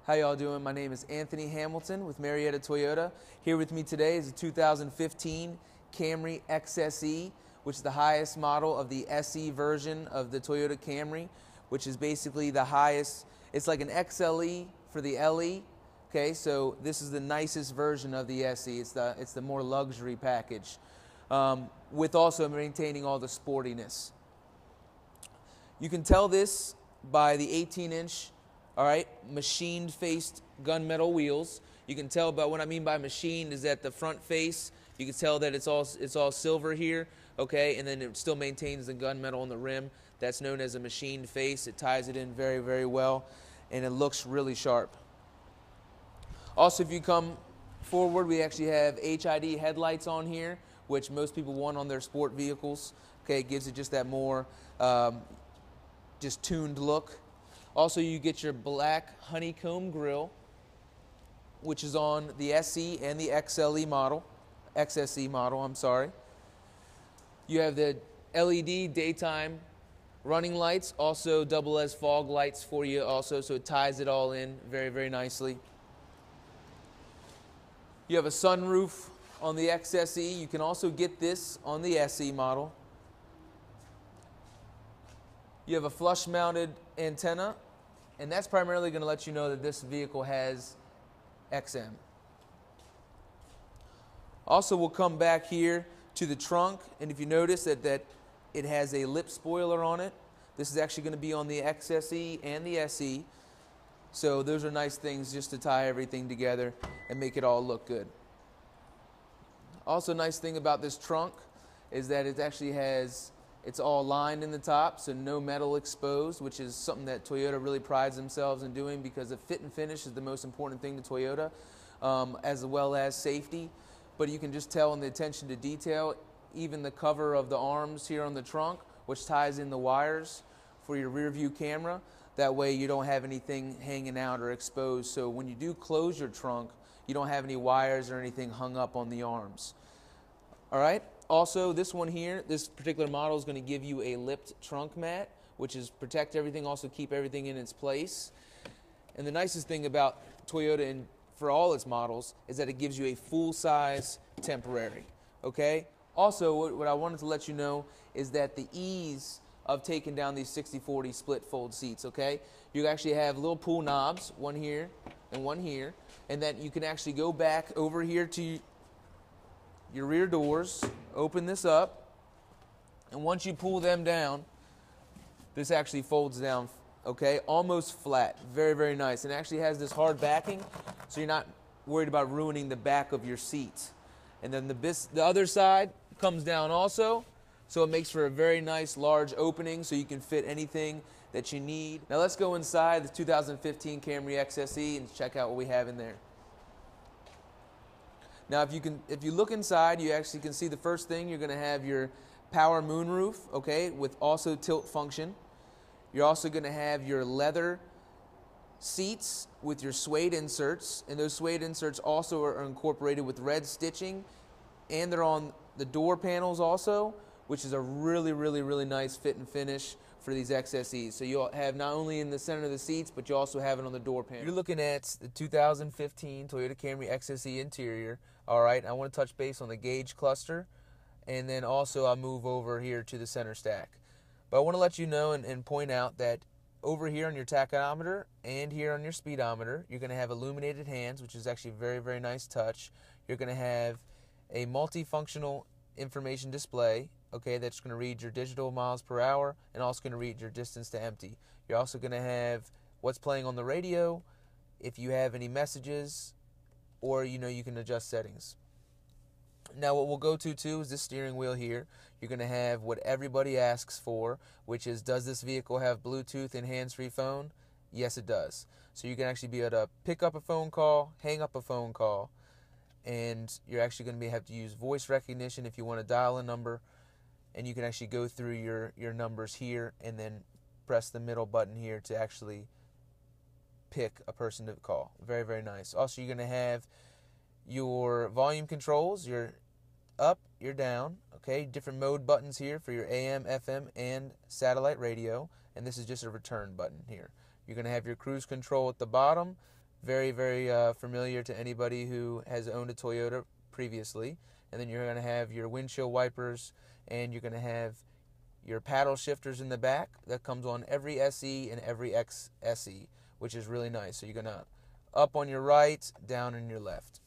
How y'all doing? My name is Anthony Hamilton with Marietta Toyota. Here with me today is a 2015 Camry XSE, which is the highest model of the SE version of the Toyota Camry, which is basically the highest. It's like an XLE for the LE. Okay, so this is the nicest version of the SE. It's the more luxury package, with also maintaining all the sportiness. You can tell this by the 18-inch, all right, machined-faced gunmetal wheels. You can tell by what I mean by machined is that the front face, you can tell that it's all silver here, okay, and then it still maintains the gunmetal on the rim. That's known as a machined face. It ties it in very, very well, and it looks really sharp. Also, if you come forward, we actually have HID headlights on here, which most people want on their sport vehicles. Okay, it gives it just that more just tuned look. Also, you get your black honeycomb grille, which is on the SE and the XSE model, I'm sorry. You have the LED daytime running lights, also double as fog lights for you also, so it ties it all in very, very nicely. You have a sunroof on the XSE. You can also get this on the SE model. You have a flush-mounted antenna, and that's primarily going to let you know that this vehicle has XM. Also, we'll come back here to the trunk, and if you notice that it has a lip spoiler on it, this is actually going to be on the XSE and the SE. So those are nice things just to tie everything together and make it all look good. Also, a nice thing about this trunk is that it actually has, it's all lined in the top, so no metal exposed, which is something that Toyota really prides themselves in doing, because the fit and finish is the most important thing to Toyota, as well as safety. But you can just tell in the attention to detail, even the cover of the arms here on the trunk, which ties in the wires for your rear view camera. That way you don't have anything hanging out or exposed. So when you do close your trunk, you don't have any wires or anything hung up on the arms. All right. Also, this one here, this particular model is going to give you a lipped trunk mat, which is protect everything, also keep everything in its place. And the nicest thing about Toyota, and for all its models, is that it gives you a full-size temporary. Okay. Also, what I wanted to let you know is that the ease of taking down these 60/40 split fold seats, okay? You actually have little pull knobs, one here and one here, and then you can actually go back over here to your rear doors, open this up, and once you pull them down, this actually folds down, okay? Almost flat, very, very nice. And it actually has this hard backing, so you're not worried about ruining the back of your seat. And then the other side comes down also, so it makes for a very nice large opening so you can fit anything that you need. Now let's go inside the 2015 Camry XSE and check out what we have in there. Now if you look inside, you actually can see the first thing, you're going to have your power moonroof, okay, with also tilt function. You're also going to have your leather seats with your suede inserts, and those suede inserts also are incorporated with red stitching, and they're on the door panels also, which is a really, really, really nice fit and finish for these XSEs. So you'll have not only in the center of the seats, but you also have it on the door panel. You're looking at the 2015 Toyota Camry XSE interior. All right, I want to touch base on the gauge cluster, and then also I'll move over here to the center stack. But I want to let you know and point out that over here on your tachometer and here on your speedometer, you're going to have illuminated hands, which is actually a very, very nice touch. You're going to have a multifunctional information display, okay, that's going to read your digital miles per hour and also going to read your distance to empty. You're also going to have what's playing on the radio, if you have any messages, or you can adjust settings. Now what we'll go to too is this steering wheel here. You're going to have what everybody asks for, which is, does this vehicle have Bluetooth and hands-free phone? Yes, it does. So you can actually be able to pick up a phone call, hang up a phone call, and you're actually going to have to use voice recognition if you want to dial a number, and you can actually go through your numbers here and then press the middle button here to actually pick a person to call. Very, very nice. Also, you're going to have your volume controls, your up, your down, okay, different mode buttons here for your AM, FM, and satellite radio, and this is just a return button here. You're going to have your cruise control at the bottom, very, very familiar to anybody who has owned a Toyota previously. And then you're going to have your windshield wipers, and you're going to have your paddle shifters in the back. That comes on every SE and every XSE, which is really nice. So you're going to up on your right, down on your left.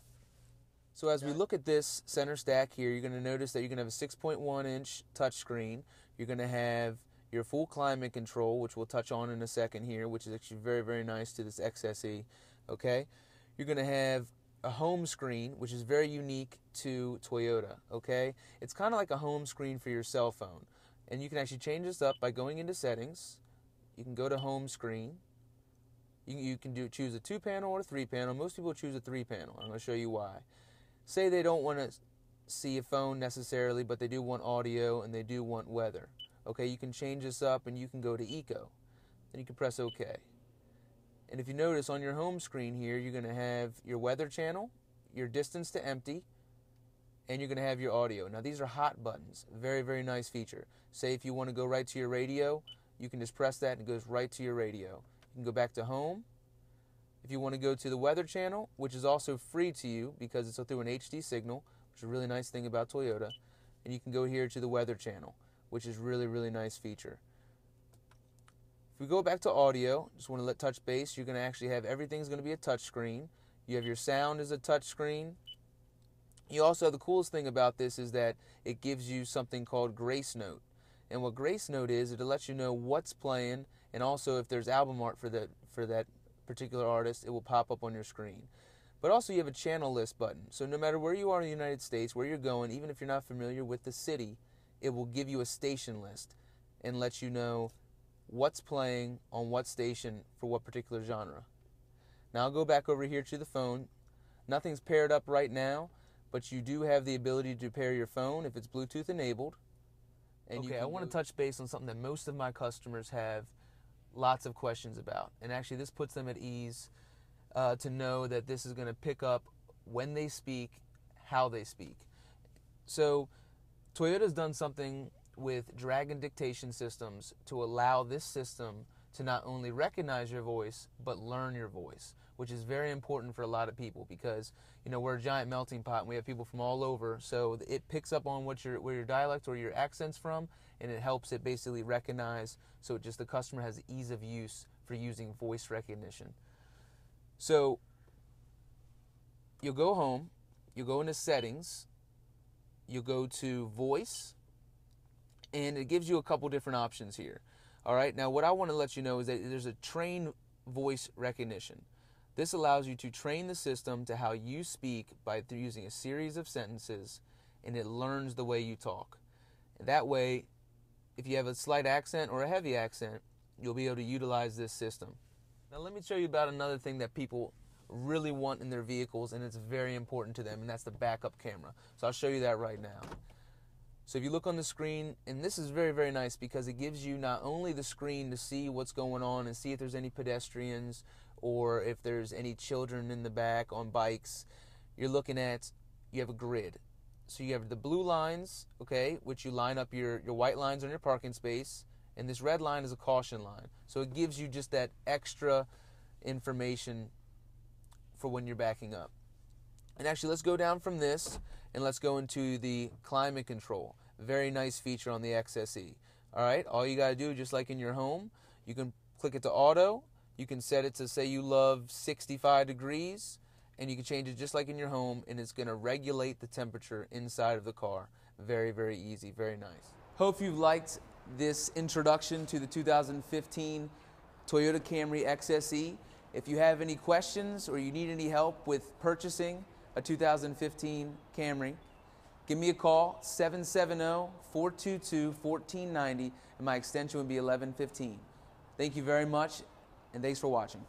So as we look at this center stack here, you're going to notice that you're going to have a 6.1-inch touchscreen. You're going to have your full climate control, which we'll touch on in a second here, which is actually very, very nice to this XSE. Okay, you're going to have a home screen, which is very unique to Toyota. Okay, it's kind of like a home screen for your cell phone, and you can actually change this up by going into settings. You can go to home screen. You can choose a 2-panel or a 3-panel. Most people choose a 3-panel. I'm going to show you why. Say they don't want to see a phone necessarily, but they do want audio and they do want weather. Okay, you can change this up and you can go to Eco. Then you can press OK. And if you notice on your home screen here, you're going to have your weather channel, your distance to empty, and you're going to have your audio. Now these are hot buttons. Very, very nice feature. Say if you want to go right to your radio, you can just press that and it goes right to your radio. You can go back to home. If you want to go to the weather channel, which is also free to you because it's through an HD signal, which is a really nice thing about Toyota, and you can go here to the weather channel, which is really, really nice feature. If we go back to audio, just want to touch base, you're going to actually have everything's going to be a touch screen. You have your sound as a touch screen. You also have the coolest thing about this is that it gives you something called Grace Note. And what Grace Note is, it lets you know what's playing, and also if there's album art for that particular artist, it will pop up on your screen. But also you have a channel list button. So no matter where you are in the United States, where you're going, even if you're not familiar with the city, it will give you a station list and let you know what's playing on what station for what particular genre. Now I'll go back over here to the phone. Nothing's paired up right now, but you do have the ability to pair your phone if it's Bluetooth enabled. And okay, I want to touch base on something that most of my customers have lots of questions about. And actually this puts them at ease to know that this is going to pick up when they speak, how they speak. So Toyota's done something with Dragon dictation systems to allow this system to not only recognize your voice, but learn your voice, which is very important for a lot of people because, you know, we're a giant melting pot and we have people from all over, so it picks up on where your dialect or your accent's from, and it helps it basically recognize, so just the customer has ease of use for using voice recognition. So you'll go home, you'll go into settings, you'll go to voice, and it gives you a couple different options here. All right, now what I want to let you know is that there's a train voice recognition. This allows you to train the system to how you speak by using a series of sentences, and it learns the way you talk. And that way, if you have a slight accent or a heavy accent, you'll be able to utilize this system. Now let me show you about another thing that people really want in their vehicles, and it's very important to them, and that's the backup camera. So I'll show you that right now. So if you look on the screen, and this is very, very nice because it gives you not only the screen to see what's going on and see if there's any pedestrians or if there's any children in the back on bikes, you have a grid. So you have the blue lines, okay, which you line up your white lines on your parking space, and this red line is a caution line. So it gives you just that extra information for when you're backing up. And actually, let's go down from this and let's go into the climate control. Very nice feature on the XSE. All right, all you got to do, just like in your home, you can click it to auto. You can set it to say you love 65 degrees, and you can change it just like in your home, and it's going to regulate the temperature inside of the car. Very, very easy, very nice. Hope you've liked this introduction to the 2015 Toyota Camry XSE. If you have any questions or you need any help with purchasing a 2015 Camry, give me a call, 770-422-1490, and my extension would be 1115. Thank you very much, and thanks for watching.